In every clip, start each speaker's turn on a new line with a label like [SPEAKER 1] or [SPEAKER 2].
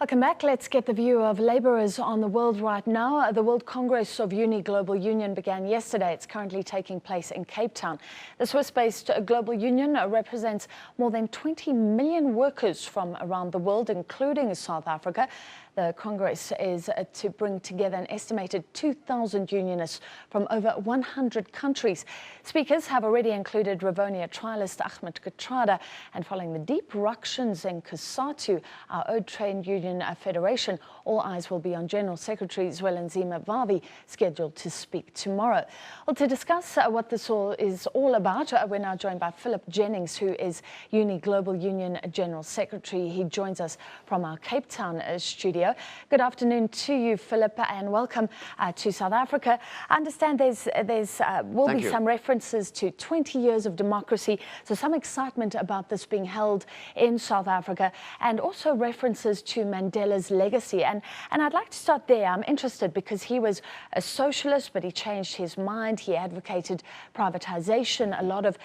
[SPEAKER 1] Welcome back. Let's get the view of labourers on the world right now. The World Congress of UNI Global Union began yesterday. It's currently taking place in Cape Town. The Swiss-based Global Union represents more than 20 million workers from around the world, including South Africa. The Congress is to bring together an estimated 2,000 unionists from over 100 countries. Speakers have already included Rivonia trialist Ahmeda Kathrada, and following the deep ructions in Cosatu, our own trade union federation, all eyes will be on General Secretary Zwelenzima Vavi, scheduled to speak tomorrow. Well, to discuss what this all is all about, we're now joined by Phillip Jennings, who is UNI Global Union General Secretary. He joins us from our Cape Town studio. Good afternoon to you, Phillip, and welcome to South Africa. I understand will be some references to 20 years of democracy, so some excitement about this being held in South Africa, and also references to Mandela's legacy. And I'd like to start there. I'm interested because he was a socialist, but he changed his mind. He advocated privatization, a lot of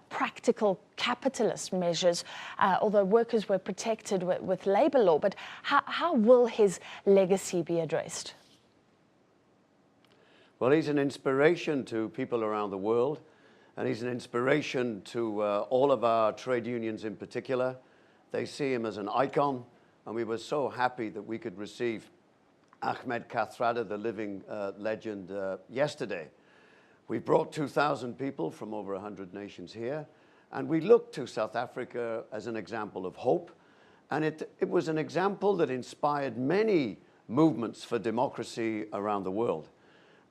[SPEAKER 1] practical capitalist measures, although workers were protected with labour law. But how will his legacy be addressed?
[SPEAKER 2] Well, he's an inspiration to people around the world, and he's an inspiration to all of our trade unions in particular. They see him as an icon, and we were so happy that we could receive Ahmeda Kathrada, the living legend, yesterday. We brought 2,000 people from over 100 nations here, and we looked to South Africa as an example of hope. And it was an example that inspired many movements for democracy around the world.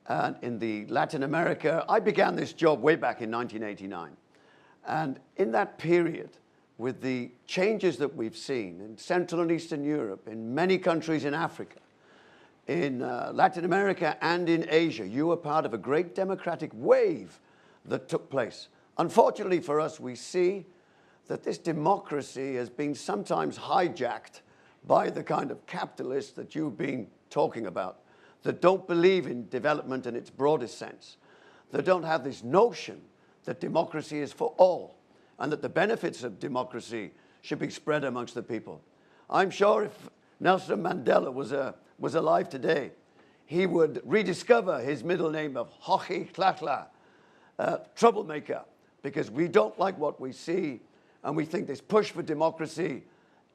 [SPEAKER 2] And in the Latin America, I began this job way back in 1989. And in that period, with the changes that we've seen in Central and Eastern Europe, in many countries in Africa, in Latin America and in Asia, you were part of a great democratic wave that took place. Unfortunately for us, we see that this democracy has been sometimes hijacked by the kind of capitalists that you've been talking about, that don't believe in development in its broadest sense, that don't have this notion that democracy is for all and that the benefits of democracy should be spread amongst the people. I'm sure if Nelson Mandela was alive today, he would rediscover his middle name of Hochi Tlakla, troublemaker, because we don't like what we see. And we think this push for democracy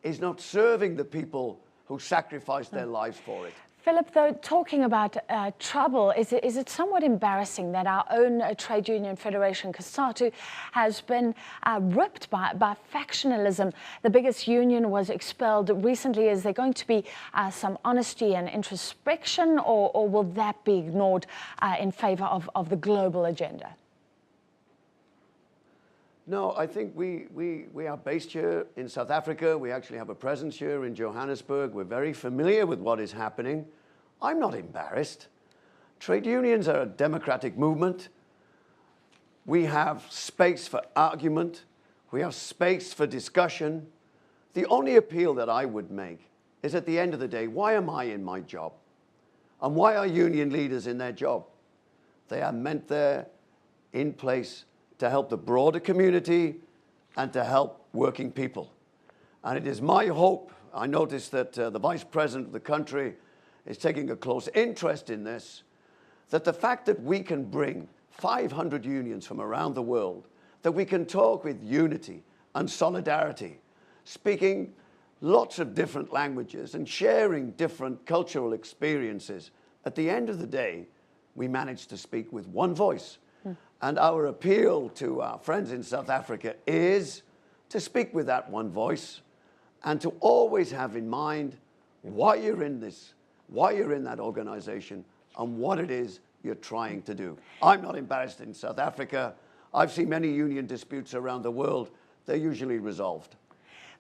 [SPEAKER 2] is not serving the people who sacrificed their lives for it.
[SPEAKER 1] Phillip, though, talking about trouble, is it somewhat embarrassing that our own trade union federation, Cosatu, has been ripped by factionalism? The biggest union was expelled recently. Is there going to be some honesty and introspection, or will that be ignored in favour of the global agenda?
[SPEAKER 2] No, I think we are based here in South Africa. We actually have a presence here in Johannesburg. We're very familiar with what is happening. I'm not embarrassed. Trade unions are a democratic movement. We have space for argument. We have space for discussion. The only appeal that I would make is, at the end of the day, why am I in my job? And why are union leaders in their job? They are meant there, in place, to help the broader community and to help working people. And it is my hope, I noticed that the Vice President of the country is taking a close interest in this, that the fact that we can bring 500 unions from around the world, that we can talk with unity and solidarity, speaking lots of different languages and sharing different cultural experiences, at the end of the day, we manage to speak with one voice. And our appeal to our friends in South Africa is to speak with that one voice and to always have in mind why you're in this, why you're in that organization, and what it is you're trying to do. I'm not embarrassed in South Africa. I've seen many union disputes around the world. They're usually resolved.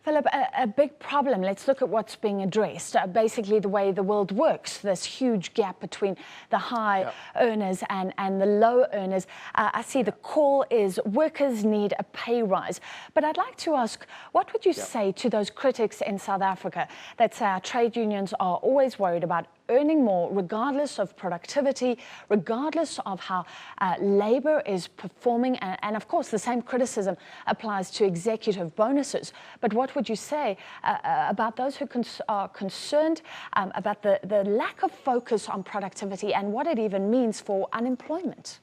[SPEAKER 1] Phillip, a big problem, let's look at what's being addressed. Basically, the way the world works, this huge gap between the high earners and the low earners. I see the call is workers need a pay rise. But I'd like to ask, what would you say to those critics in South Africa that say our trade unions are always worried about earning more regardless of productivity, regardless of how labor is performing. And of course, the same criticism applies to executive bonuses. But what would you say about those who are concerned about the lack of focus on productivity and what it even means for unemployment?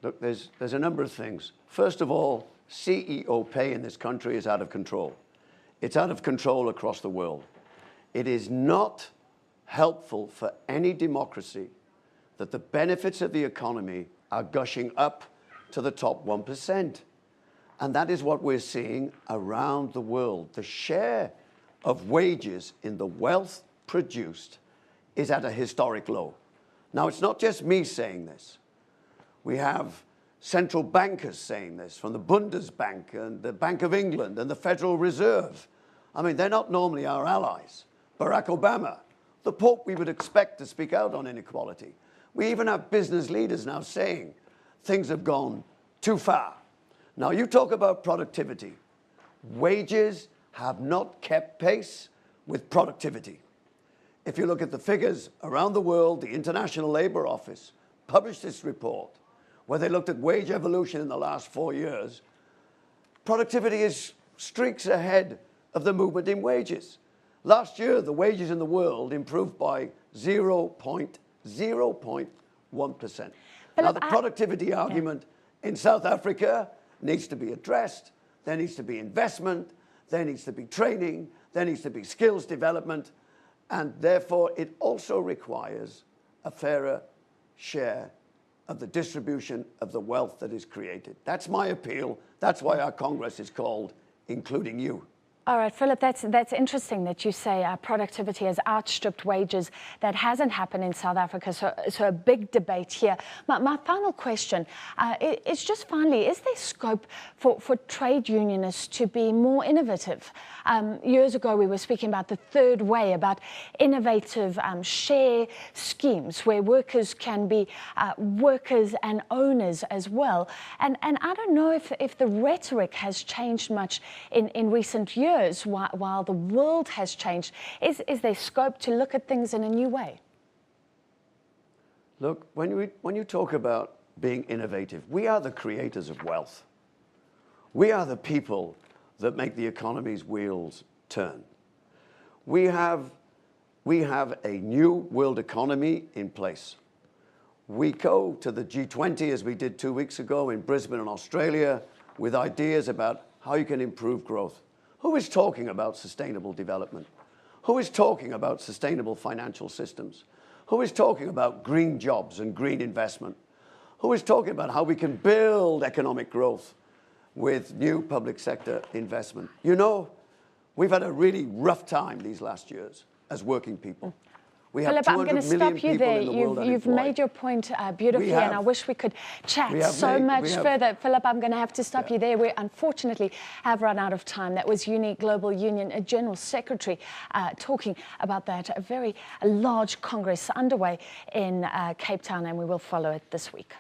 [SPEAKER 2] Look, there's a number of things. First of all, CEO pay in this country is out of control. It's out of control across the world. It is not helpful for any democracy that the benefits of the economy are gushing up to the top 1%. And that is what we're seeing around the world. The share of wages in the wealth produced is at a historic low. Now, it's not just me saying this. We have central bankers saying this, from the Bundesbank and the Bank of England and the Federal Reserve. I mean, they're not normally our allies. Barack Obama, the Pope we would expect to speak out on inequality. We even have business leaders now saying things have gone too far. Now, you talk about productivity. Wages have not kept pace with productivity. If you look at the figures around the world, the International Labour Office published this report where they looked at wage evolution in the last 4 years. Productivity is streaks ahead of the movement in wages. Last year, the wages in the world improved by 0.1%. Now, the productivity argument in South Africa needs to be addressed. There needs to be investment. There needs to be training. There needs to be skills development. And therefore, it also requires a fairer share of the distribution of the wealth that is created. That's my appeal. That's why our Congress is called Including You.
[SPEAKER 1] All right, Philip, that's interesting that you say productivity has outstripped wages. That hasn't happened in South Africa, so a big debate here. My final question is just finally, is there scope for trade unionists to be more innovative? Years ago, we were speaking about the third way, about innovative share schemes where workers can be workers and owners as well. And I don't know if the rhetoric has changed much in recent years. While the world has changed, is there scope to look at things in a new way?
[SPEAKER 2] Look, when you talk about being innovative, we are the creators of wealth. We are the people that make the economy's wheels turn. We have a new world economy in place. We go to the G20, as we did 2 weeks ago in Brisbane in Australia, with ideas about how you can improve growth. Who is talking about sustainable development? Who is talking about sustainable financial systems? Who is talking about green jobs and green investment? Who is talking about how we can build economic growth with new public sector investment? You know, we've had a really rough time these last years as working people. We have
[SPEAKER 1] Philip, I'm going to stop you there. You've made your point beautifully, and I wish we could chat so much further. Philip, I'm going to have to stop you there. We unfortunately have run out of time. That was UNI Global Union General Secretary talking about that very large Congress underway in Cape Town, and we will follow it this week.